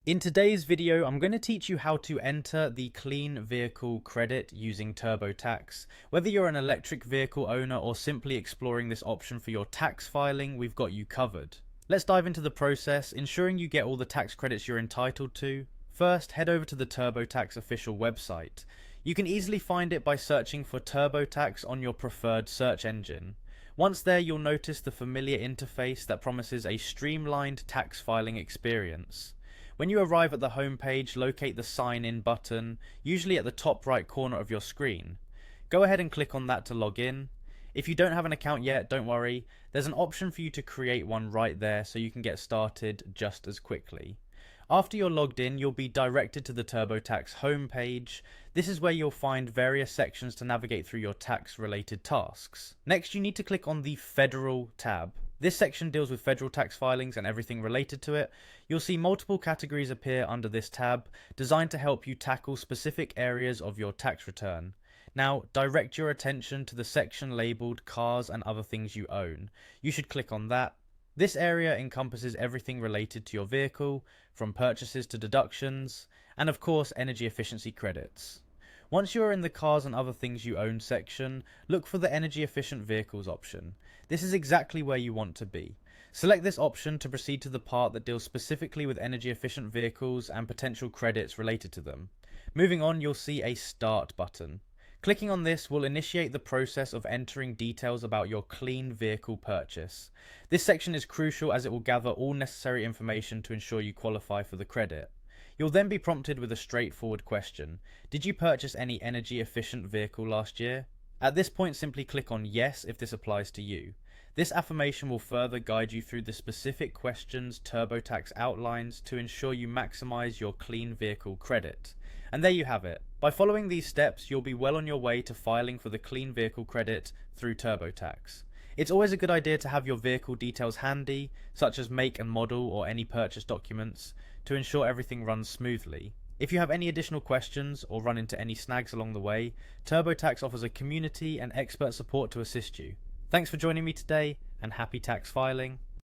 In today's video, I'm going to teach you how to enter the clean vehicle credit using Turbotax. Whether you're an electric vehicle owner or simply exploring this option for your tax filing, we've got you covered. Let's dive into the process, ensuring you get all the tax credits you're entitled to. First, head over to the Turbotax official website. You can easily find it by searching for Turbotax on your preferred search engine. Once there, you'll notice the familiar interface that promises a streamlined tax filing experience. When you arrive at the home page, locate the Sign In button, usually at the top right corner of your screen. Go ahead and click on that to log in. If you don't have an account yet, don't worry, there's an option for you to create one right there so you can get started just as quickly. After you're logged in, you'll be directed to the Turbotax home page. This is where you'll find various sections to navigate through your tax-related tasks. Next, you need to click on the Federal tab. This section deals with federal tax filings and everything related to it. You'll see multiple categories appear under this tab, designed to help you tackle specific areas of your tax return. Now, direct your attention to the section labelled Cars and Other Things You Own. You should click on that. This area encompasses everything related to your vehicle, from purchases to deductions, and of course energy efficiency credits. Once you are in the Cars and Other Things You Own section, look for the Energy Efficient Vehicles option. This is exactly where you want to be. Select this option to proceed to the part that deals specifically with energy efficient vehicles and potential credits related to them. Moving on, you'll see a Start button. Clicking on this will initiate the process of entering details about your clean vehicle purchase. This section is crucial as it will gather all necessary information to ensure you qualify for the credit. You'll then be prompted with a straightforward question. Did you purchase any energy efficient vehicle last year? At this point, simply click on yes if this applies to you. This affirmation will further guide you through the specific questions Turbotax outlines to ensure you maximize your clean vehicle credit. And there you have it. By following these steps, you'll be well on your way to filing for the clean vehicle credit through Turbotax. It's always a good idea to have your vehicle details handy, such as make and model or any purchase documents, to ensure everything runs smoothly. If you have any additional questions or run into any snags along the way, Turbotax offers a community and expert support to assist you. Thanks for joining me today, and happy tax filing.